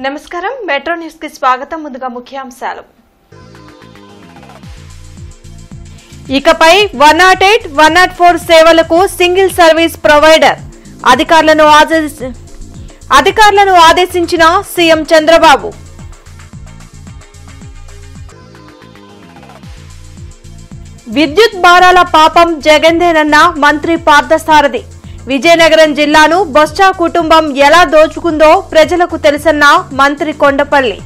నమస్కారం metro news కి స్వాగతం ముందుగా ముఖ్యాంశాలు ఇకపై 108 104 సేవలకు సింగిల్ సర్వీస్ ప్రొవైడర్ అధికారులను ఆదేశించిన సీఎం చంద్రబాబు విద్యుత్ భారాల పాపం జగన్దేనన్న మంత్రి పార్థసారథి విజయనగరం జిల్లాను బొత్స కుటుంబం ఎలా దోచుకుందో ప్రజలకు తెలుసన్న మంత్రి కొండపల్లి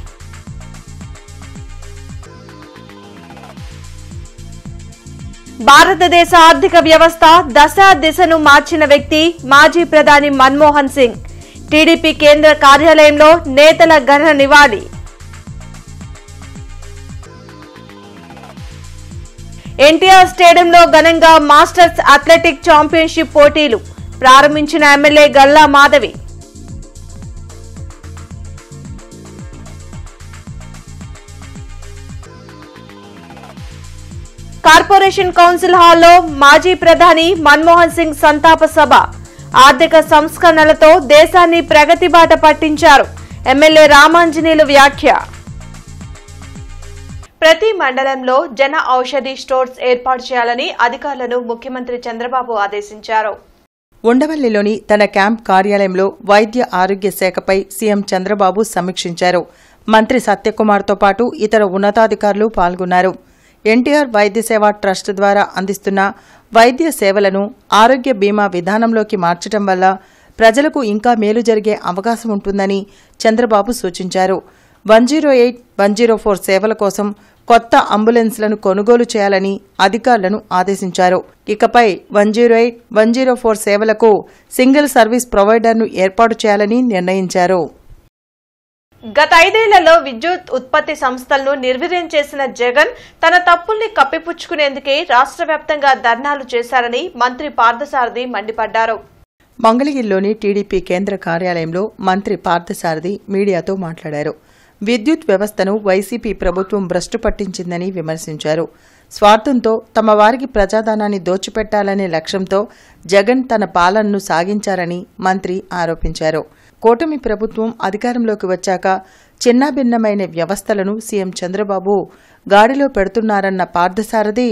భారతదేశ ఆర్థిక వ్యవస్థ దిశను మార్చిన వ్యక్తి మాజీ ప్రధాని మన్మోహన్ సింగ్ టీడీపీ కేంద్ర కార్యాలయంలో నేతల ఘన నివాళి ఎన్టీఆర్ స్టేడియంలో ఘనంగా మాస్టర్స్ అథ్లెటిక్ ఛాంపియన్షిప్ పోటీలు ప్రారంభించిన MLA Galla Madhavi corporation council హాల్లో మాజీ ప్రధాని మన్మోహన్ సింగ్ సంతాప సభ ఆర్థిక సంస్కరణలతో దేశాన్ని ప్రగతి బాట పట్టించారు ఎమ్మెల్యే రామాంజనేయులు వ్యాఖ్య ప్రతి మండలంలో జన ఔషధి స్టోర్స్ ఏర్పాటు చేయాలని అధికారులను ముఖ్యమంత్రి చంద్రబాబు ఆదేశించారు ఉండవల్లిలోని తన క్యాంప్ కార్యాలయంలో వైద్య ఆరోగ్య శాఖపై సీఎం చంద్రబాబు సమీక్షించారు. మంత్రి సత్యకుమార్తో పాటు ఇతర ఉన్నతాధికారులు పాల్గొన్నారు. ఎన్టీఆర్ వైద్య సేవా ట్రస్ట్ ద్వారా అందిస్తున్న వైద్య సేవలను ఆరోగ్య బీమా విధానంలోకి మార్చడం వల్ల ప్రజలకు ఇంకా మేలు జరిగే అవకాశం ఉంటుందని చంద్రబాబు సూచించారు. 108, 104 సేవల కోసం కొత్త అంబులెన్స్లను కొనుగోలు చేయాలని అధికారులను ఆదేశించారు. ఇకపై 108, 104 సేవలకు సింగిల్ సర్వీస్ ప్రొవైడర్ను ఏర్పాటు చేయాలని నిర్ణయించారు. గత 5 ఏళ్లలో విద్యుత్ ఉత్పత్తి సంస్థలను నిర్వీర్యం చేసిన జగన్ తన తప్పుల్ని కప్పిపుచ్చుకునేందుకే రాష్ట్ర వ్యాప్తంగా ధర్నాలు చేశారని మంత్రి పార్థసారథి మండిపడ్డారు. మంగళగిరిలోని టీడీపీ కేంద్ర కార్యాలయంలో మంత్రి పార్థసారథి మీడియాతో మాట్లాడారు. విద్యుత్ వ్యవస్థను వైసీపీ ప్రభుత్వం భ్రష్టు పట్టించిందని విమర్శించారు. స్వార్థంతో తమ వారికి ప్రజాధనాన్ని దోచిపెట్టాలనే లక్ష్యంతో జగన్ తన పాలనను సాగించారని మంత్రి ఆరోపించారు. కూటమి ప్రభుత్వం అధికారంలోకి వచ్చాక చిన్నాభిన్నమైన వ్యవస్థలను సీఎం చంద్రబాబు గాడిలో పెడుతున్నారన్న పార్థసారథి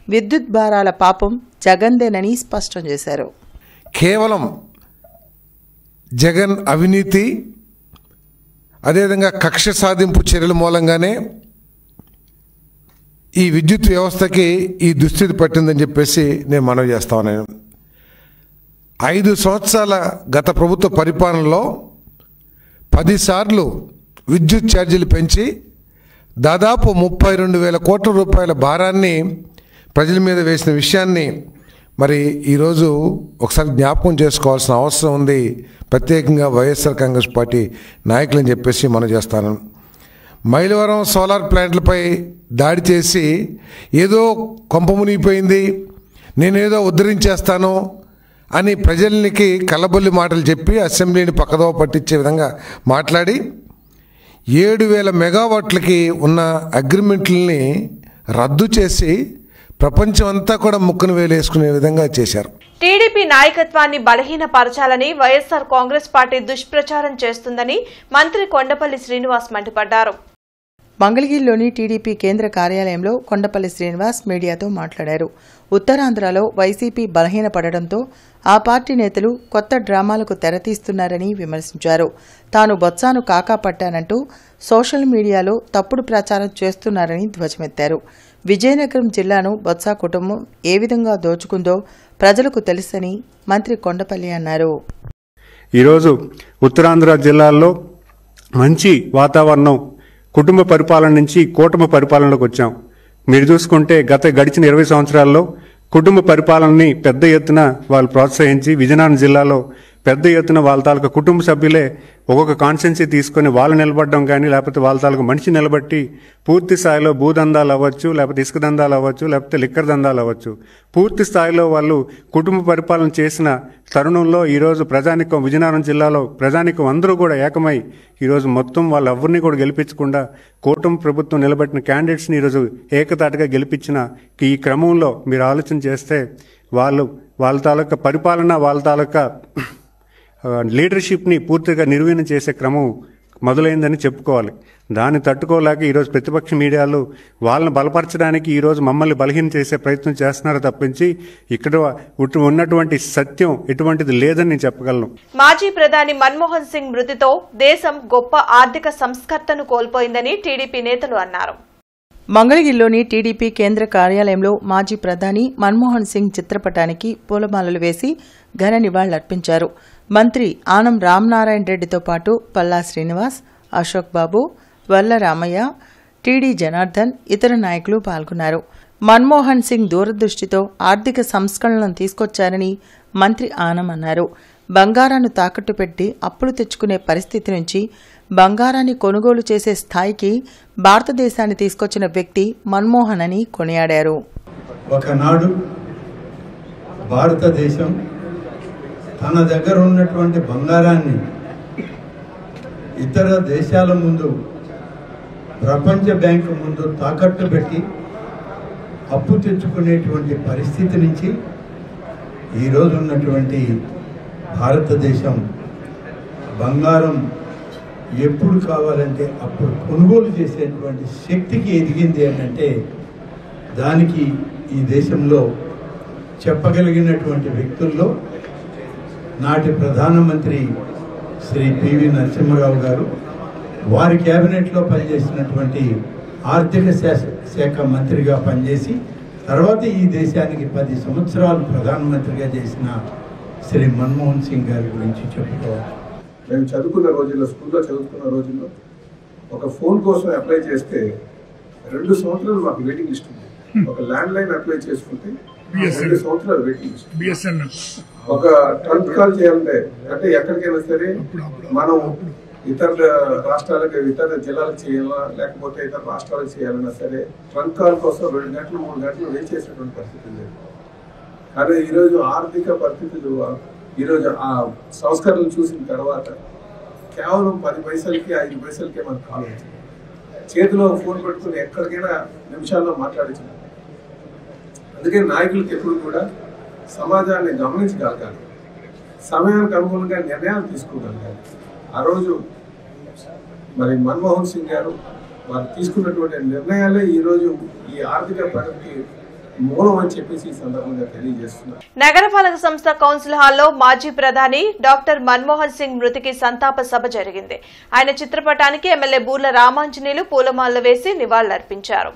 విద్యుత్ భారాల పాపం జగన్దేనని స్పష్టం చేశారు. కేవలం జగన్ అవినీతి అదేవిధంగా కక్ష సాధింపు చర్యల మూలంగానే ఈ విద్యుత్ వ్యవస్థకి ఈ దుస్థితి పట్టిందని చెప్పేసి నేను మనవి చేస్తా ఉన్నాను. 5 సంవత్సరాల గత ప్రభుత్వ పరిపాలనలో 10 సార్లు విద్యుత్ ఛార్జీలు పెంచి దాదాపు 32,000 కోట్ల రూపాయల భారాన్ని ప్రజల మీద వేసిన విషయాన్ని మరి ఈరోజు ఒకసారి జ్ఞాపకం చేసుకోవాల్సిన అవసరం ఉంది, ప్రత్యేకంగా వైఎస్ఆర్ కాంగ్రెస్ పార్టీ నాయకులని చెప్పేసి మనం చేస్తాను. మైలవరం సోలార్ ప్లాంట్లపై దాడి చేసి ఏదో కొంప మునిగిపోయింది, నేనేదో ఉద్ధరించేస్తాను అని ప్రజలకి కళ్ళబొల్లి మాటలు చెప్పి అసెంబ్లీని పక్కదోవ పట్టించే విధంగా మాట్లాడి 7,000 మెగావాట్లకి ఉన్న అగ్రిమెంట్లని రద్దు చేసి ప్రపంచం అంతా కూడా ముక్కును వేలేసుకునే విధంగా చేశారు. టీడీపీ నాయకత్వాన్ని బలహీనపరచాలని వైఎస్ఆర్ కాంగ్రెస్ పార్టీ దుష్ప్రచారం చేస్తుందని మంత్రి కొండపల్లి శ్రీనివాస్ మండిపడ్డారు. మంగళగిరిలోని టీడీపీ కేంద్ర కార్యాలయంలో కొండపల్లి శ్రీనివాస్ మీడియాతో మాట్లాడారు. ఉత్తరాంధ్రలో వైసీపీ బలహీనపడడంతో ఆ పార్టీ నేతలు కొత్త డ్రామాలకు తెరతీస్తున్నారని విమర్శించారు. తాను బొత్సాను కాకా పట్టానంటూ సోషల్ మీడియాలో తప్పుడు ప్రచారం చేస్తున్నారని ధ్వజమెత్తారు. విజయనగరం జిల్లాను బొత్స కుటుంబం ఏ విధంగా దోచుకుందో ప్రజలకు తెలుసని మంత్రి కొండపల్లి అన్నారు. ఈరోజు ఉత్తరాంధ్ర జిల్లాల్లో మంచి వాతావరణం, కుటుంబ పరిపాలన నుంచి కూటమి పరిపాలనలోకి వచ్చాం. మీరు చూసుకుంటే గడిచిన 20 సంవత్సరాల్లో కుటుంబ పరిపాలనని పెద్ద ఎత్తున వాళ్ళు ప్రోత్సహించి విజయనగరం జిల్లాలో పెద్ద ఎత్తున వాళ్ళ తాలూకా కుటుంబ సభ్యులే ఒక్కొక్క కాన్స్టిట్యున్సీ తీసుకుని వాళ్ళు నిలబడడం కానీ, లేకపోతే వాళ్ళ తాలూకా మనిషి నిలబట్టి పూర్తి స్థాయిలో భూదందాలు అవ్వచ్చు, లేకపోతే ఇసుక దందాలు అవ్వచ్చు, లేకపోతే లిక్కర్ దందాలు అవ్వచ్చు, పూర్తి స్థాయిలో వాళ్ళు కుటుంబ పరిపాలన చేసిన తరుణంలో ఈరోజు ప్రజానికం, విజయనగరం జిల్లాలో ప్రజానికం అందరూ కూడా ఏకమై ఈరోజు మొత్తం వాళ్ళెవరిని కూడా గెలిపించకుండా కూటమి ప్రభుత్వం నిలబెట్టిన క్యాండిడేట్స్ని ఈరోజు ఏకతాటిగా గెలిపించిన ఈ క్రమంలో మీరు ఆలోచన చేస్తే వాళ్ళ తాలూకా పరిపాలన, వాళ్ళ తాలూకా లీడర్షిప్ని పూర్తిగా నిర్వీర్యం చేసే క్రమం మొదలైందని చెప్పుకోవాలి. దాన్ని తట్టుకోలేక ఈరోజు ప్రతిపక్ష మీడియాలు వాళ్ళని బలపరచడానికి ఈరోజు మమ్మల్ని బలహీన చేసే ప్రయత్నం చేస్తున్నారు తప్పించి ఇక్కడ ఉన్నటువంటి సత్యం ఎటువంటిది లేదని నేను చెప్పగలను. మాజీ ప్రధాని మన్మోహన్ సింగ్ మృతితో దేశం గొప్ప ఆర్థిక సంస్కర్తను కోల్పోయిందని టీడీపీ నేతలు అన్నారు. మంగళగిరిలోని టీడీపీ కేంద్ర కార్యాలయంలో మాజీ ప్రధాని మన్మోహన్ సింగ్ చిత్రపటానికి పూలమాలలు వేసి ఘన నివాళులర్పించారు. మంత్రి ఆనం రామనారాయణ రెడ్డితో పాటు పల్లా శ్రీనివాస్, అశోక్ బాబు, వల్ల రామయ్య, టీడీ జనార్దన్, ఇతర నాయకులు పాల్గొన్నారు. మన్మోహన్ సింగ్ దూరదృష్టితో ఆర్థిక సంస్కరణలను తీసుకొచ్చారని మంత్రి ఆనం అన్నారు. బంగారాన్ని తాకట్టు పెట్టి అప్పులు తెచ్చుకునే పరిస్థితి నుంచి బంగారాన్ని కొనుగోలు చేసే స్థాయికి భారతదేశాన్ని తీసుకొచ్చిన వ్యక్తి మన్మోహన్ అని కొనియాడారు. ఒకనాడు భారతదేశం తన దగ్గర ఉన్నటువంటి బంగారాన్ని ఇతర దేశాల ముందు, ప్రపంచ బ్యాంకు ముందు తాకట్టు పెట్టి అప్పు తెచ్చుకునేటువంటి పరిస్థితి నుంచి ఈరోజు ఉన్నటువంటి భారతదేశం బంగారం ఎప్పుడు కావాలంటే అప్పుడు కొనుగోలు చేసేటువంటి శక్తికి ఎదిగింది అంటే దానికి ఈ దేశంలో చెప్పగలిగినటువంటి వ్యక్తుల్లో నాటి ప్రధానమంత్రి శ్రీ పివి నరసింహారావు గారు, వారి క్యాబినెట్లో పనిచేసినటువంటి ఆర్థిక శాఖ మంత్రిగా పనిచేసి తర్వాత ఈ దేశానికి 10 సంవత్సరాలు ప్రధానమంత్రిగా చేసిన శ్రీ మన్మోహన్ సింగ్ గారి గురించి చెప్పుకోవాలి. మేము చదువుకున్న రోజుల్లో, స్కూల్లో చదువుకున్న రోజుల్లో ఒక ఫోన్ కోసం అప్లై చేస్తే 2 సంవత్సరాలు మాకు వెయిటింగ్ లిస్ట్ ఉంది. ఒక ల్యాండ్ లైన్ అప్లై చేసుకుంటే 2 సంవత్సరాలు వెయిటింగ్ లిస్ట్. ఒక ట్రంక్ కాల్ చేయాలంటే అంటే ఎక్కడికైనా సరే మనం ఇతర రాష్ట్రాలకు, ఇతర జిల్లాలకు చేయాలా లేకపోతే ఇతర రాష్ట్రాలకు చేయాలన్నా సరే ట్రంక్ కాల్ కోసం 2 గంటలు 3 గంటలు వెయిట్ చేసేటువంటి పరిస్థితి లేదు. కానీ ఈరోజు ఆర్థిక పరిస్థితులు, ఈరోజు ఆ సంస్కరణలు చూసిన తర్వాత కేవలం 10 పైసలకి 5 పైసలకే మనకు కాల్ వచ్చింది. చేతిలో ఫోన్ పెట్టుకుని ఎక్కడికైనా నిమిషాల్లో మాట్లాడించాలి. అందుకే నాయకులకి ఎప్పుడు కూడా సమాజాన్ని గమనించగలగాలి, సమయానికి అనుగుణంగా నిర్ణయాలు తీసుకోగలగాలి. ఆ రోజు మరి మన్మోహన్ సింగ్ గారు వారు తీసుకున్నటువంటి నిర్ణయాలే ఈరోజు ఈ ఆర్థిక ప్రగతికి మూలం అని చెప్పేసి ఈ సందర్భంగా తెలియజేస్తున్నారు. నగరపాలక సంస్థ కౌన్సిల్ హాల్లో మాజీ ప్రధాని డాక్టర్ మన్మోహన్ సింగ్ మృతికి సంతాప సభ జరిగింది. ఆయన చిత్రపటానికి ఎమ్మెల్యే బూర్ల రామాంజనేయులు పూలమాలలు వేసి నివాళులర్పించారు.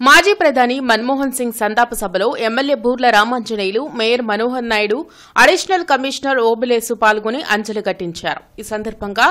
మాజీ ప్రధాని మన్మోహన్ సింగ్ సంతాప సభలో MLA Burla Ramanjaneyulu, mayor Manohar Naidu, additional commissioner Obulesu పాల్గొని అంజలి ఘటించారు. ఈ సందర్భంగా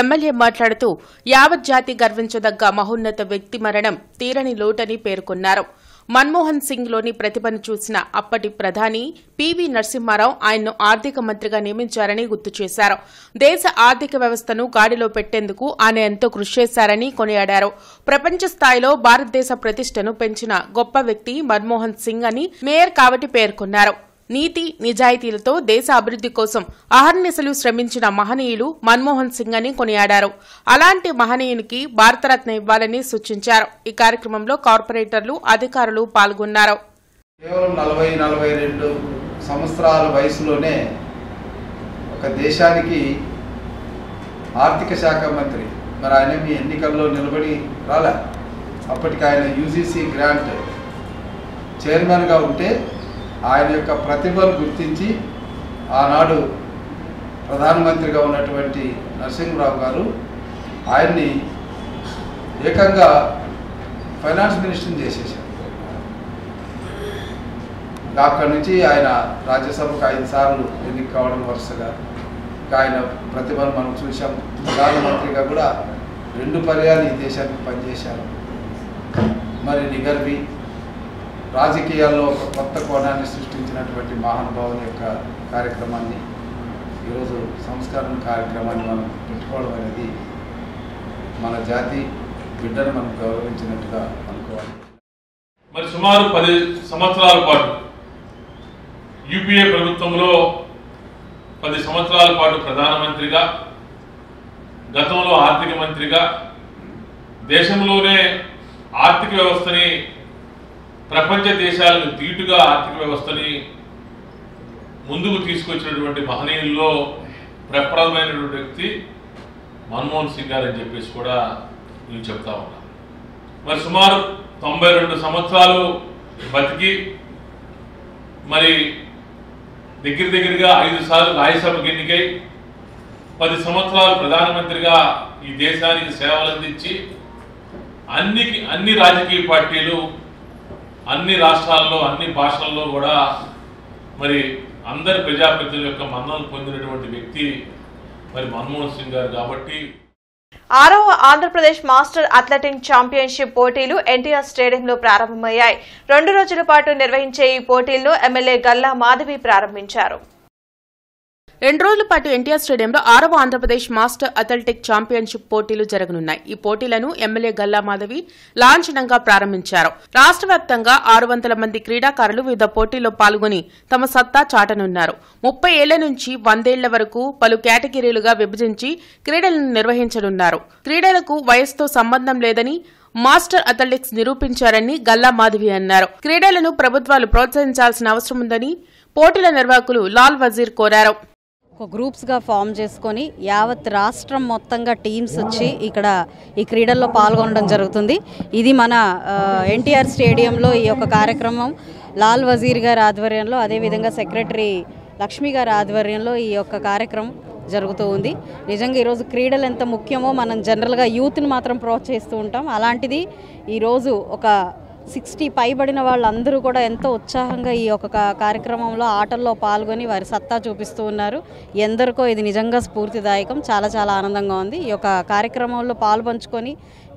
ఎమ్మెల్యే మాట్లాడుతూ యావత్ జాతి గర్వించదగ్గ మహోన్నత వ్యక్తి మరణం తీరని లోటని పేర్కొన్నారు. మన్మోహన్ సింగ్ లోని ప్రతిభను చూసిన అప్పటి ప్రధాని పివి నరసింహారావు ఆయన్ను ఆర్థిక మంత్రిగా నియమించారని గుర్తు చేశారు. దేశ ఆర్థిక వ్యవస్థను గాడిలో పెట్టేందుకు ఆయన ఎంతో కృషి చేశారని కొనియాడారు. ప్రపంచ స్థాయిలో భారతదేశ ప్రతిష్టను పెంచిన గొప్ప వ్యక్తి మన్మోహన్ సింగ్ అని మేయర్ కావటి పేర్కొన్నారు. నీతి నిజాయితీలతో దేశ అభివృద్ది కోసం అహర్నిశలు శ్రమించిన మహనీయులు మన్మోహన్ సింగ్ అని కొనియాడారు. అలాంటి మహనీయునికి భారతరత్న ఇవ్వాలని సూచించారు. ఈ కార్యక్రమంలో కార్పొరేటర్లు, అధికారులు పాల్గొన్నారు. కేవలం 40-42 సంవత్సరాల వయసులోనే ఒక దేశానికి ఆర్థిక శాఖ మంత్రి, మరి ఆయన మీ ఎన్నికల్లో నిలబడి రాలే. అప్పటికి ఆయన యూజీసీ గ్రాంట్ చైర్మన్గా ఉంటే ఆయన యొక్క ప్రతిభను గుర్తించి ఆనాడు ప్రధానమంత్రిగా ఉన్నటువంటి నరసింహరావు గారు ఆయన్ని ఏకంగా ఫైనాన్స్ మినిస్టర్ని చేసేసారు. అక్కడి నుంచి ఆయన రాజ్యసభకు 5 సార్లు ఎన్నిక కావడం వరుసగా. ఆయన ప్రతిభను మనం చూసాం. ప్రధానమంత్రిగా కూడా 2 పర్యాలు ఈ దేశానికి పనిచేశారు. మరి నిగర్వి రాజకీయాల్లో ఒక కొత్త కోణాన్ని సృష్టించినటువంటి మహానుభావుని యొక్క కార్యక్రమాన్ని, ఈరోజు సంస్కరణ కార్యక్రమాన్ని మనం పెట్టుకోవడం అనేది మన జాతి బిడ్డను మనం గౌరవించినట్టుగా అనుకోవాలి. మరి సుమారు 10 సంవత్సరాల పాటు యూపీఏ ప్రభుత్వంలో 10 సంవత్సరాల పాటు ప్రధానమంత్రిగా, గతంలో ఆర్థిక మంత్రిగా దేశంలోనే ఆర్థిక వ్యవస్థని, ప్రపంచ దేశాలకు దీటుగా ఆర్థిక వ్యవస్థని ముందుకు తీసుకొచ్చినటువంటి మహనీయుల్లో ప్రప్రదమైనటువంటి వ్యక్తి మన్మోహన్ సింగ్ గారు అని చెప్పేసి కూడా నేను చెప్తా ఉన్నాను. మరి సుమారు 92 సంవత్సరాలు బతికి మరి దగ్గరగా 5 సార్లు రాజ్యసభకు ఎన్నికై 10 సంవత్సరాలు ప్రధానమంత్రిగా ఈ దేశానికి సేవలు అందించి అన్ని రాజకీయ పార్టీలు అన్ని రాష్ట్రాల్లో అన్ని భాషల్లో కూడా మరి అందరి ప్రజాప్రతినిధుల యొక్క మన్ననలు పొందినటువంటి వ్యక్తి మరి మన్మోహన్ సింగ్ గారు. కాబట్టి 6వ ఆంధ్రప్రదేశ్ మాస్టర్ అథ్లెటిక్ ఛాంపియన్షిప్ పోటీలు ఎన్టీఆర్ స్టేడియంలో ప్రారంభమయ్యాయి. 2 రోజుల పాటు నిర్వహించే ఈ పోటీలను ఎమ్మెల్యే గల్లా మాధవి ప్రారంభించారు. 2 రోజుల పాటు ఎన్టీఆర్ స్టేడియంలో 6వ ఆంధ్రప్రదేశ్ మాస్టర్ అథ్లెటిక్ ఛాంపియన్షిప్ పోటీలు జరగనున్నాయి. ఈ పోటీలను ఎమ్మెల్యే గల్లా మాధవి లాంఛనంగా ప్రారంభించారు. రాష్ట్ర వ్యాప్తంగా 600 మంది క్రీడాకారులు వివిధ పోటీల్లో పాల్గొని తమ సత్తా చాటనున్నారు. 30 ఏళ్ల నుంచి 100 ఏళ్ల వరకు పలు కేటగిరీలుగా విభజించి క్రీడలను నిర్వహించనున్నారు. క్రీడలకు వయసుతో సంబంధం లేదని మాస్టర్ అథ్లెటిక్స్ నిరూపించారని గల్లా మాధవి అన్నారు. క్రీడలను ప్రభుత్వాలు ప్రోత్సహించాల్సిన అవసరం ఉందని పోటీల నిర్వాహకులు లాల్ వజీర్ కోరారు. ఒక గ్రూప్స్గా ఫామ్ చేసుకొని యావత్ రాష్ట్రం మొత్తంగా టీమ్స్ వచ్చి ఇక్కడ ఈ క్రీడల్లో పాల్గొనడం జరుగుతుంది. ఇది మన ఎన్టీఆర్ స్టేడియంలో ఈ యొక్క కార్యక్రమం లాల్ వజీర్ గారి ఆధ్వర్యంలో, అదేవిధంగా సెక్రటరీ లక్ష్మి గారి ఆధ్వర్యంలో ఈ యొక్క కార్యక్రమం జరుగుతూ ఉంది. నిజంగా ఈరోజు క్రీడలు ఎంత ముఖ్యమో మనం జనరల్గా యూత్ని మాత్రం ప్రోత్సహిస్తూ ఉంటాం. అలాంటిది ఈరోజు ఒక 60 పైబడిన వాళ్ళందరూ కూడా ఎంతో ఉత్సాహంగా ఈ యొక్క కార్యక్రమంలో ఆటల్లో పాల్గొని వారి సత్తా చూపిస్తూ ఉన్నారు. ఎందరికో ఇది నిజంగా స్ఫూర్తిదాయకం. చాలా చాలా ఆనందంగా ఉంది. ఈ యొక్క కార్యక్రమంలో పాల్పంచుకొని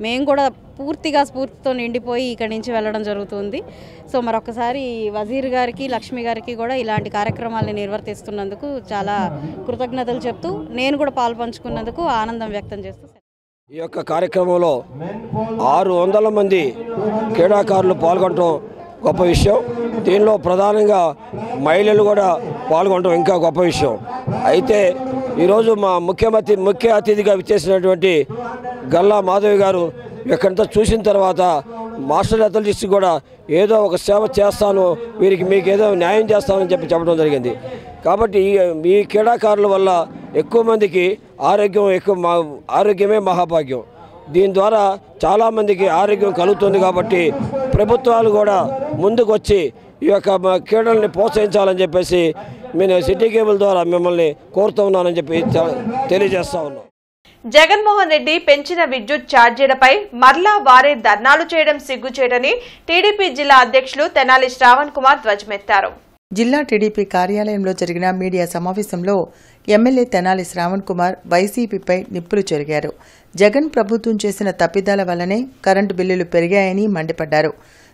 మేము కూడా పూర్తిగా స్ఫూర్తితో నిండిపోయి ఇక్కడి నుంచి వెళ్ళడం జరుగుతుంది. సో మరొకసారి వజీర్ గారికి లక్ష్మి గారికి కూడా ఇలాంటి కార్యక్రమాలను నిర్వర్తిస్తున్నందుకు చాలా కృతజ్ఞతలు చెప్తూ నేను కూడా పాల్పంచుకున్నందుకు ఆనందం వ్యక్తం చేస్తూ ఈ యొక్క కార్యక్రమంలో 600 మంది క్రీడాకారులు పాల్గొనడం గొప్ప విషయం. దీనిలో ప్రధానంగా మహిళలు కూడా పాల్గొనడం ఇంకా గొప్ప విషయం. అయితే ఈరోజు మా ముఖ్య అతిథిగా విచ్చేసినటువంటి గల్లా మాధవి గారు ఇక్కడంతా చూసిన తర్వాత మాస్టర్ అథ్లెటిక్స్ కూడా ఏదో ఒక సేవ చేస్తాను, వీరికి మీకు ఏదో న్యాయం చేస్తానని చెప్పడం జరిగింది. కాబట్టి ఈ క్రీడాకారుల వల్ల ఎక్కువ మందికి ఆరోగ్యమే మహాభాగ్యం. దీని ద్వారా చాలామందికి ఆరోగ్యం కలుగుతుంది. కాబట్టి ప్రభుత్వాలు కూడా ముందుకు వచ్చి ఈ యొక్క క్రీడల్ని ప్రోత్సహించాలని చెప్పేసి నేను సిటీ కేబుల్ ద్వారా మిమ్మల్ని కోరుతూ ఉన్నానని చెప్పి తెలియజేస్తా ఉన్నాం. జగన్మోహన్ రెడ్డి పెంచిన విద్యుత్ ఛార్జీలపై మరలా వారే ధర్నాలు చేయడం సిగ్గుచేటని టీడీపీ జిల్లా అధ్యక్షులు తెనాలి శ్రావణ్ కుమార్ ధ్వజమెత్తారు. జిల్లా టీడీపీ కార్యాలయంలో జరిగిన మీడియా సమావేశంలో ఎమ్మెల్యే తెనాలి శ్రావణ్ కుమార్ వైసీపీపై నిప్పులు చెరిగారు. జగన్ ప్రభుత్వం చేసిన తప్పిదాల వల్లనే కరెంటు బిల్లులు పెరిగాయని మండిపడ్డారు.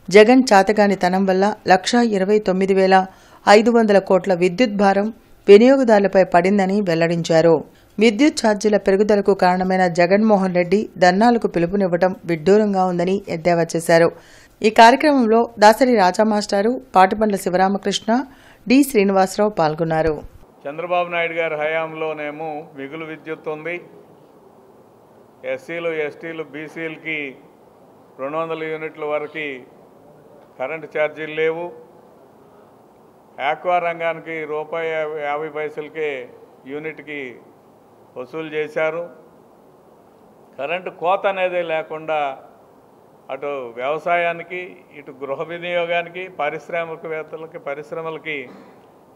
జగన్ చాతగానితనం వల్ల 1,29,500 కోట్ల విద్యుత్ భారం వినియోగదారులపై పడిందని వెల్లడించారు. విద్యుత్ ఛార్జీల పెరుగుదలకు కారణమైన జగన్మోహన్ రెడ్డి ధర్నాలకు పిలుపునివ్వడం విడ్డూరంగా ఉందని ఎద్దేవా చేశారు. ఈ కార్యక్రమంలో దాసరి రాజామాస్టారు, పాటిబండ్ల శివరామకృష్ణ, డి శ్రీనివాసరావు పాల్గొన్నారు. చంద్రబాబు నాయుడు గారి హయాంలోనేమో మిగులు విద్యుత్ ఉంది. ఎస్సీలు, ఎస్టీలు, బీసీలకి 200 యూనిట్ల వరకు కరెంటు ఛార్జీలు లేవు. ఆక్వా రంగానికి ₹1.50కే యూనిట్కి వసూలు చేశారు. కరెంటు కోత అనేది లేకుండా అటు వ్యవసాయానికి, ఇటు గృహ వినియోగానికి, పరిశ్రమలకి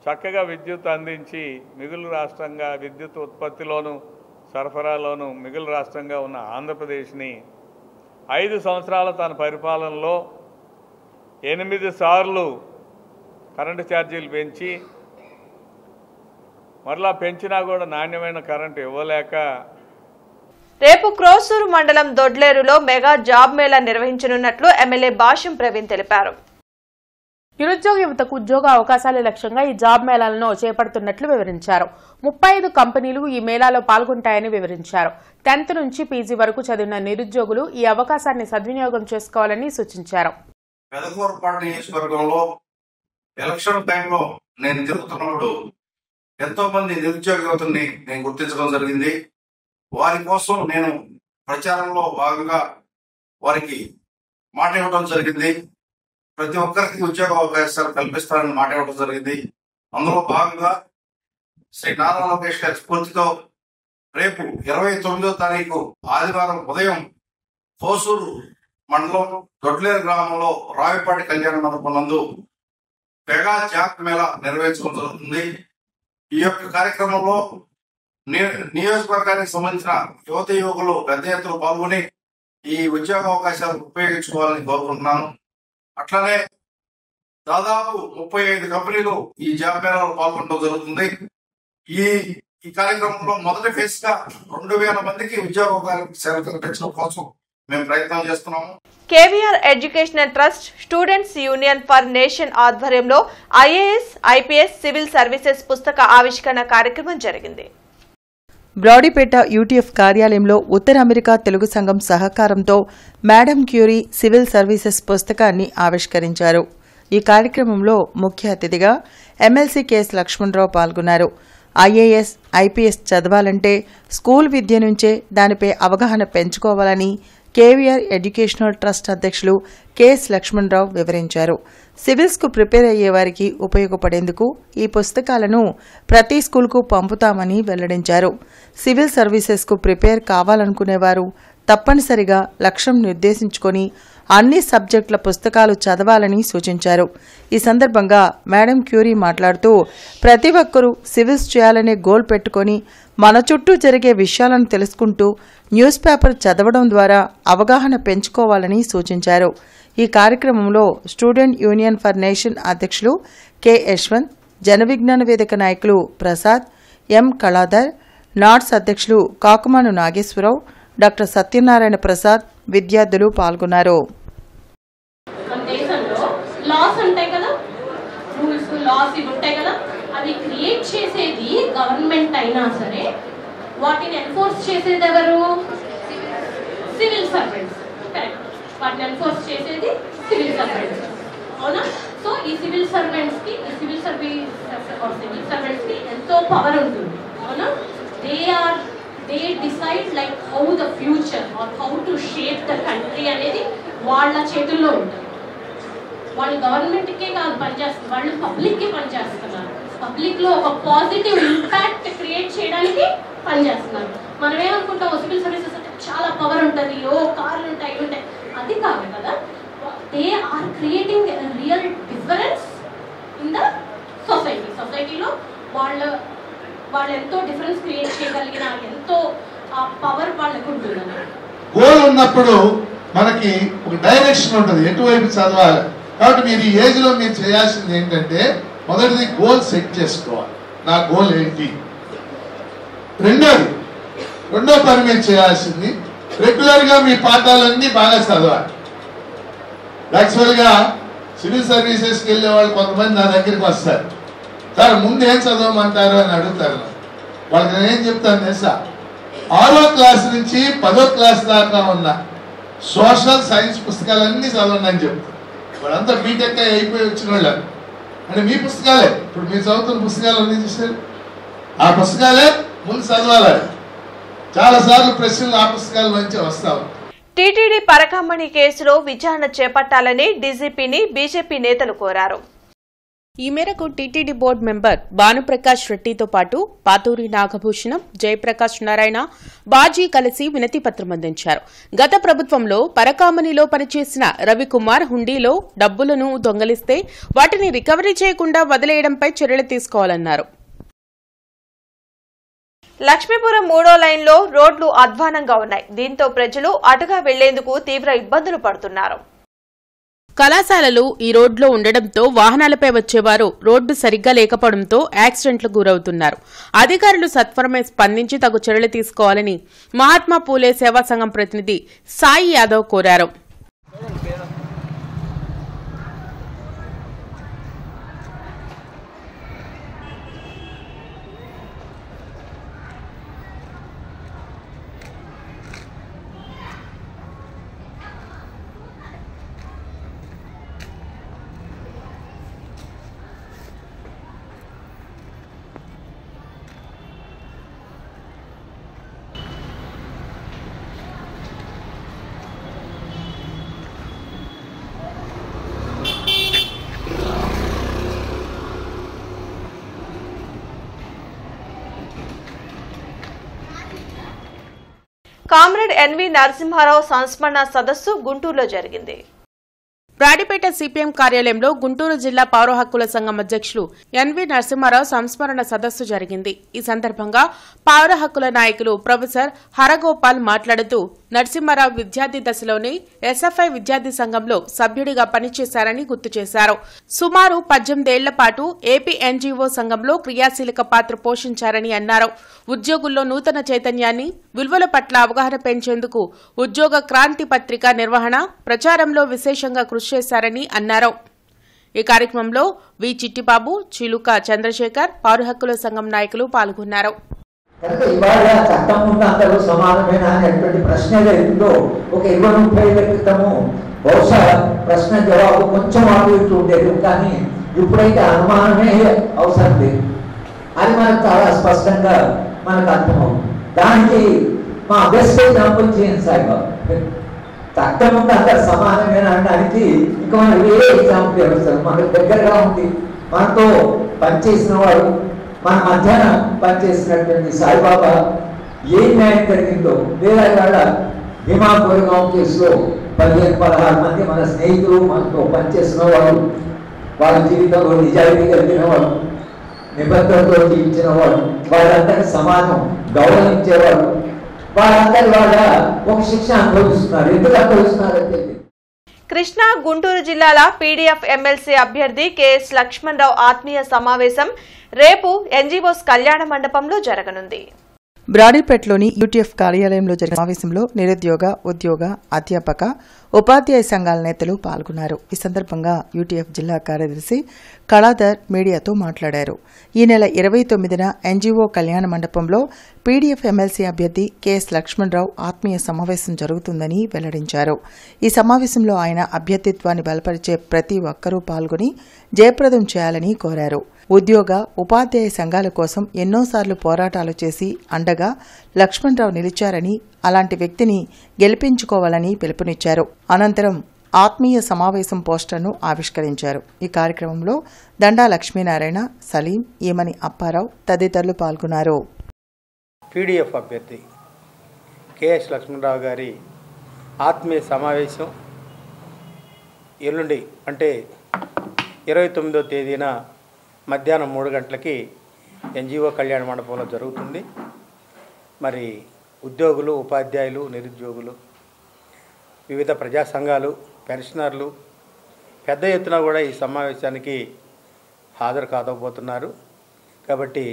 చక్కగా విద్యుత్ అందించి మిగులు రాష్ట్రంగా విద్యుత్ ఉత్పత్తిలోను సరఫరాలోను మిగులు రాష్ట్రంగా ఉన్న ఆంధ్రప్రదేశ్ని 5 సంవత్సరాల తన పరిపాలనలో 8 సార్లు కరెంటు ఛార్జీలు పెంచి మరలా పెంచినా కూడా నాణ్యమైన కరెంటు ఇవ్వలేక రేపు క్రోసూరు మండలం దొడ్లేరులో మెగా జాబ్ మేళా నిర్వహించనున్నట్లు ఎమ్మెల్యే భాష్యం ప్రవీణ్ తెలిపారు. నిరుద్యోగ యువతకు ఉద్యోగ అవకాశాల లక్ష్యంగా ఈ జాబ్ మేళాలను చేపడుతున్నట్లు వివరించారు. 35 కంపెనీలు ఈ మేళాలో పాల్గొంటాయని వివరించారు. 10th నుంచి పీజీ వరకు చదివిన నిరుద్యోగులు ఈ అవకాశాన్ని సద్వినియోగం చేసుకోవాలని సూచించారు. పెదకూరుపాడు నియోజకవర్గంలో ఎలక్షన్ టైంలో నేను తిరుగుతున్నప్పుడు ఎంతో మంది నిరుద్యోగ యువతని నేను గుర్తించడం జరిగింది. వారి కోసం నేను ప్రచారంలో భాగంగా వారికి మాట ఇవ్వడం జరిగింది. ప్రతి ఒక్కరికి ఉద్యోగ అవకాశాలు కల్పిస్తారని మాట ఇవ్వడం జరిగింది. అందులో భాగంగా శ్రీ నారా లోకేష్ గారి స్ఫూర్తితో రేపు 29వ తారీఖు ఆదివారం ఉదయం హోసూరు మండలం దొడ్లేరు గ్రామంలో రావిపాటి కళ్యాణ మండపం నందు మెగా జాక్ మేళా నిర్వహించడం జరుగుతుంది. ఈ యొక్క కార్యక్రమంలో నియోజకవర్గానికి సంబంధించిన యువత యువకులు పెద్ద ఎత్తున పాల్గొని ఈ ఉద్యోగ అవకాశాలు ఉపయోగించుకోవాలని కోరుకుంటున్నాను. అట్లనే దాదాపు 35 కంపెనీలు ఈ జాబ్ మేళాలో పాల్గొనడం జరుగుతుంది. ఈ కార్యక్రమంలో మొదటి ఫేజ్ గా 2000 మందికి ఉద్యోగ అవకాశాలు కల్పించడం కోసం మేము ప్రయత్నం చేస్తున్నాము. KVR educational trust students union for nation ఆధ్వర్యంలో ఐఏఎస్, ఐపీఎస్, సివిల్ సర్వీసెస్ పుస్తక ఆవిష్కరణ కార్యక్రమం జరిగింది. బ్రాడీపేట యూటీఎఫ్ కార్యాలయంలో ఉత్తర అమెరికా తెలుగు సంఘం సహకారంతో మేడం క్యూరీ సివిల్ సర్వీసెస్ పుస్తకాన్ని ఆవిష్కరించారు. ఈ కార్యక్రమంలో ముఖ్య అతిథిగా ఎమ్మెల్సీ కెఎస్ లక్ష్మణరావు పాల్గొన్నారు. ఐఏఎస్, ఐపీఎస్ చదవాలంటే స్కూల్ విద్య నుంచే దానిపై అవగాహన పెంచుకోవాలని కేవీఆర్ ఎడ్యుకేషనల్ ట్రస్ట్ అధ్యక్షులు కెఎస్ లక్ష్మణరావు వివరించారు. సివిల్స్కు ప్రిపేర్ అయ్యేవారికి ఉపయోగపడేందుకు ఈ పుస్తకాలను ప్రతి స్కూల్కు పంపుతామని వెల్లడించారు. సివిల్ సర్వీసెస్కు ప్రిపేర్ కావాలనుకునేవారు తప్పనిసరిగా లక్ష్యం నిర్దేశించుకొని అన్ని సబ్జెక్టుల పుస్తకాలు చదవాలని సూచించారు. ఈ సందర్భంగా మేడం క్యూరీ మాట్లాడుతూ ప్రతి ఒక్కరూ సివిల్స్ చేయాలనే గోల్ పెట్టుకొని మన చుట్టూ జరిగే విషయాలను తెలుసుకుంటూ న్యూస్ పేపర్ చదవడం ద్వారా అవగాహన పెంచుకోవాలని సూచించారు. ఈ కార్యక్రమంలో స్టూడెంట్ యూనియన్ ఫర్ నేషన్ అధ్యక్షులు కె యశ్వంత్, జన విజ్ఞాన వేదిక నాయకులు ప్రసాద్, ఎం కళాధర్, నాట్స్ అధ్యక్షులు కాకుమాను నాగేశ్వరరావు, డాక్టర్ సత్యనారాయణ ప్రసాద్, విద్యార్థులు పాల్గొన్నారు. లాస్ ఉంటాయి కదా, రూల్స్ లాస్ ఇవి ఉంటాయి కదా, అవి క్రియేట్ చేసేది గవర్నమెంట్ అయినా సరే వాటిని ఎన్ఫోర్స్ చేసేది ఎవరు? Civil servants. కరెక్ట్, వాటిని ఎన్ఫోర్స్ చేసేది సివిల్ సర్వెంట్స్, అవునా? సో ఈ సివిల్ సర్వెంట్స్ కి ఎంతో పవర్ ఉంటుంది, అవునా? they decide like how the future or how to shape the country అనేది వాళ్ళ చేతుల్లో ఉంటుంది. వాళ్ళు గవర్నమెంట్కే కాదు పనిచేస్తారు, వాళ్ళు పబ్లిక్కి పనిచేస్తున్నారు. పబ్లిక్లో ఒక పాజిటివ్ ఇంపాక్ట్ క్రియేట్ చేయడానికి పనిచేస్తున్నారు. మనం ఏమనుకుంటాం, సివిల్ సర్వీసెస్ అంటే చాలా పవర్ ఉంటుంది, కార్లు ఉంటాయి, ఉంటాయి, అది కాదు కదా. They are creating real difference in the సొసైటీలో వాళ్ళు ఎంతో డిఫరెన్స్ క్రియేట్ చేయగలిగిన ఎంతో పవర్ వాళ్ళకు ఉంటుంది. గోల్ ఉన్నప్పుడు మనకి ఒక డైరెక్షన్ ఉంటుంది, ఎటువైపు చదవాలి. కాబట్టి మీరు ఈ ఏజ్ లో మీరు చేయాల్సింది ఏంటంటే మొదటిది గోల్ సెట్ చేసుకోవాలి. నా గోల్ ఏంటి? రెండో పని మీరు చేయాల్సింది రెగ్యులర్ గా మీ పాఠాలన్నీ బాగా చదవాలి. యాక్చువల్ గా సివిల్ సర్వీసెస్కి వెళ్ళే వాళ్ళు కొంతమంది నా దగ్గరికి వస్తారు, సార్ ముందు ఏం చదవమంటారు అని అడుగుతారు. వాళ్ళకి నేను ఏం చెప్తాను తెలుసా, 6వ క్లాస్ నుంచి 10వ క్లాస్ దాకా ఉన్న సోషల్ సైన్స్ పుస్తకాలన్నీ చదవండి అని చెప్తాను. వాళ్ళంతా బీటెక్ అయిపోయి వచ్చిన వాళ్ళు అంటే మీ పుస్తకాలే, ఇప్పుడు మీరు చదువుతున్న పుస్తకాలు అన్నీ చూసారు, ఆ పుస్తకాలే ముందు చదవాలి. చాలాసార్లు ప్రశ్నలు ఆ పుస్తకాల నుంచి వస్తావు. టీటీడీ పరకామణి కేసులో విచారణ చేపట్టాలని డీజీపీని బీజేపీ నేతలు కోరారు. ఈ మేరకు టీటీడీ బోర్డు మెంబర్ భానుప్రకాష్ రెడ్డితో పాటు పాతూరి నాగభూషణం, జయప్రకాష్ నారాయణ, బాజీ కలిసి వినతిపత్రం అందించారు. గత ప్రభుత్వంలో పరకామణిలో పనిచేసిన రవికుమార్ హుండీలో డబ్బులను దొంగలిస్తే వాటిని రికవరీ చేయకుండా వదిలేయడంపై చర్యలు తీసుకోవాలన్నారు. లక్ష్మీపురం 3వ లైన్లో రోడ్లు అధ్వానంగా ఉన్నాయి. దీంతో ప్రజలు అటుగా వెళ్లేందుకు తీవ్ర ఇబ్బందులు పడుతున్నారు. కళాశాలలు ఈ రోడ్లో ఉండడంతో వాహనాలపై వచ్చేవారు రోడ్డు సరిగ్గా లేకపోవడంతో యాక్సిడెంట్లకు గురవుతున్నారు. అధికారులు సత్వరమే స్పందించి తగు చర్యలు తీసుకోవాలని మహాత్మా పూలే సేవా సంఘం ప్రతినిధి సాయి యాదవ్ కోరారు. కామ్రేడ్ ఎన్వి నరసింహారావు సంస్మరణ సదస్సు గుంటూరులో జరిగింది. బ్రాడిపేట సిపిఎం కార్యాలయంలో గుంటూరు జిల్లా పౌర హక్కుల సంఘం అధ్యక్షులు ఎన్వి నరసింహారావు సంస్మరణ సదస్సు జరిగింది. ఈ సందర్భంగా పౌర హక్కుల నాయకులు ప్రొఫెసర్ హరగోపాల్ మాట్లాడుతూ నరసింహారావు విద్యార్థి దశలోనే ఎస్ఎఫ్ఐ విద్యార్థి సంఘంలో సభ్యుడిగా పనిచేశారని గుర్తు చేశారు. సుమారు 18 ఏళ్ల పాటు ఏపీ ఎన్జీఓ సంఘంలో క్రియాశీలక పాత్ర పోషించారని అన్నారు. ఉద్యోగుల్లో నూతన చైతన్యాన్ని, విలువల పట్ల అవగాహన పెంచేందుకు ఉద్యోగ క్రాంతి పత్రిక నిర్వహణ, ప్రచారంలో విశేషంగా కృషి చేశారని అన్నారు. ఈ కార్యక్రమంలో వి చిట్టిబాబు, చిలుక చంద్రశేఖర్, పౌర హక్కుల సంఘం నాయకులు పాల్గొన్నారు. ఇవాళ చట్టం ముందు అందరూ సమానమేనా అనేటువంటి ప్రశ్న ఏదో ఒక 20-30 ఏళ్ల క్రితము బహుశా ప్రశ్న జవాబు కొంచెం అటు ఇటు ఉండేది, కానీ ఇప్పుడైతే అనుమానమే అవసరం లేదు. అది మనకు చాలా స్పష్టంగా మనకు అర్థమవుతుంది. దానికి మా బెస్ట్ ఎగ్జాంపుల్ చేయండి సాయిబాబు. చట్టం ముందు అందరు సమానమేనా అనడానికి ఇంకా మనకు వేరే ఎగ్జాంపుల్ అవసరం. మనకు దగ్గరగా ఉంది, మనతో పనిచేసిన వాడు, మన మధ్యాహ్నం పనిచేసినటువంటి సాయిబాబా ఏం న్యాయం జరిగిందో, లేదా వాళ్ళ భీమా కోరిగాం కేసులో 15-16 మంది మన స్నేహితులు మనతో పనిచేసిన వాళ్ళు, వాళ్ళ జీవితంలో నిజాయితీ కలిగిన వాళ్ళు, నిబద్ధతతో జీవించిన వాళ్ళు, వాళ్ళందరికీ సమానం గౌరవించేవాళ్ళు, వాళ్ళందరి వాళ్ళ ఒక శిక్ష అనుభవిస్తున్నారు. ఎందుకు అనుభవిస్తున్నారంటే కృష్ణా, గుంటూరు జిల్లాల పీడీఎఫ్ ఎమ్మెల్సీ అభ్యర్థి కెఎస్ లక్ష్మణరావు ఆత్మీయ సమావేశం రేపు ఎన్జీఓస్ కళ్యాణ మండపంలో జరగనుంది. బ్రాడీపేటలోని యూటీఎఫ్ కార్యాలయంలో జరిగిన సమావేశంలో నిరుద్యోగ, ఉద్యోగ, అధ్యాపక, ఉపాధ్యాయ సంఘాల నేతలు పాల్గొన్నారు. ఈ సందర్భంగా యూటీఎఫ్ జిల్లా కార్యదర్శి కళాధర్ మీడియాతో మాట్లాడారు. ఈ నెల 29న ఎన్జీఓ కళ్యాణ మండపంలో పీడీఎఫ్ ఎమ్మెల్సీ అభ్యర్థి కెఎస్ లక్ష్మణరావు ఆత్మీయ సమావేశం జరుగుతుందని వెల్లడించారు. ఈ సమావేశంలో ఆయన అభ్యర్థిత్వాన్ని బలపరిచే ప్రతి ఒక్కరూ పాల్గొని జయప్రదం చేయాలని కోరారు. ఉద్యోగ, ఉపాధ్యాయ సంఘాల కోసం ఎన్నోసార్లు పోరాటాలు చేసి అండగా లక్ష్మణరావు నిలిచారని, అలాంటి వ్యక్తిని గెలిపించుకోవాలని పిలుపునిచ్చారు. అనంతరం ఆత్మీయ సమావేశం పోస్టర్ను ఆవిష్కరించారు. ఈ కార్యక్రమంలో దండా లక్ష్మీనారాయణ, సలీం, ఈమని అప్పారావు తదితరులు పాల్గొన్నారు. పీడీఎఫ్ అభ్యర్థి కెఎస్ లక్ష్మణరావు గారి ఆత్మీయ సమావేశం ఎల్లుండి అంటే 29వ తేదీన మధ్యాహ్నం 3 గంటలకి ఎన్జీఓ కళ్యాణ మండపంలో జరుగుతుంది. మరి ఉద్యోగులు, ఉపాధ్యాయులు, నిరుద్యోగులు, వివిధ ప్రజా సంఘాలు, పెన్షనర్లు పెద్ద ఎత్తున కూడా ఈ సమావేశానికి హాజరు కాకపోతున్నారు. కాబట్టి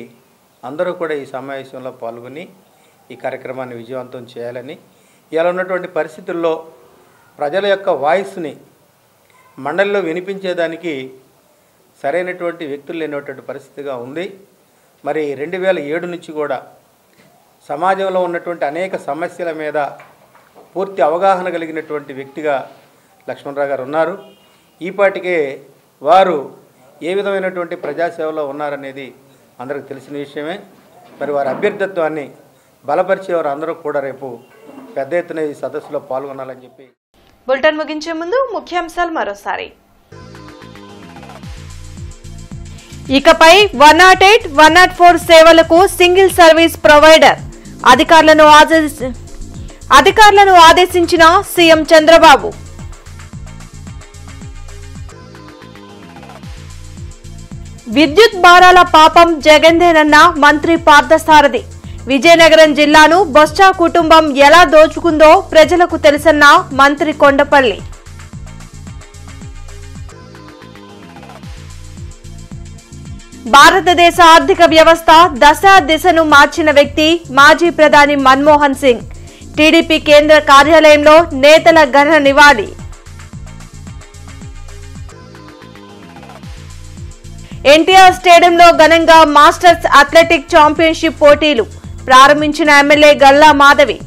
అందరూ కూడా ఈ సమావేశంలో పాల్గొని ఈ కార్యక్రమాన్ని విజయవంతం చేయాలని, ఇలా ఉన్నటువంటి పరిస్థితుల్లో ప్రజల యొక్క వాయిస్ని మండలిలో వినిపించేదానికి సరైనటువంటి వ్యక్తులు లేనటువంటి పరిస్థితిగా ఉంది. మరి 2007 నుంచి కూడా సమాజంలో ఉన్నటువంటి అనేక సమస్యల మీద పూర్తి అవగాహన కలిగినటువంటి వ్యక్తిగా లక్ష్మణరావు గారు ఉన్నారు. ఈపాటికే వారు ఏ విధమైనటువంటి ప్రజాసేవలో ఉన్నారనేది అందరికీ తెలిసిన విషయమే. మరి వారి అభ్యర్థిత్వాన్ని బలపరిచేవారు అందరూ కూడా రేపు పెద్ద ఎత్తున ఈ సదస్సులో పాల్గొనాలని చెప్పి. బులెటిన్ ముగించే ముందు ముఖ్యాంశాలు మరోసారి. ఇకపై 108, 104 సేవలకు సింగిల్ సర్వీస్ ప్రొవైడర్ అధికారులను ఆదేశించిన సీఎం చంద్రబాబు. విద్యుత్ భారాల పాపం జగన్దేనన్న మంత్రి పార్థసారథి. విజయనగరం జిల్లాను బొత్స కుటుంబం ఎలా దోచుకుందో ప్రజలకు తెలుసన్న మంత్రి కొండపల్లి. భారతదేశ ఆర్థిక వ్యవస్థ దిశను మార్చిన వ్యక్తి మాజీ ప్రధాని మన్మోహన్ సింగ్. టీడీపీ కేంద్ర కార్యాలయంలో నేతల ఘన నివాళి. ఎన్టీఆర్ స్టేడియంలో ఘనంగా మాస్టర్స్ అథ్లెటిక్ ఛాంపియన్షిప్ పోటీలు ప్రారంభించిన MLA Galla Madhavi.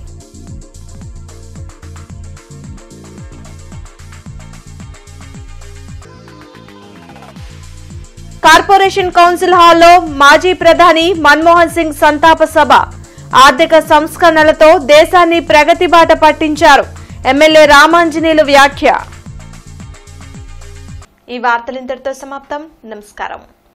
Corporation council హాల్లో మాజీ ప్రధాని మన్మోహన్ సింగ్ సంతాప సభ. ఆర్థిక సంస్కరణలతో దేశాన్ని ప్రగతి బాట పట్టించారు ఎమ్మెల్యే రామాంజనేయులు వ్యాఖ్య. ఈ వార్తలు ఇంతటితో సమాప్తం. నమస్కారం.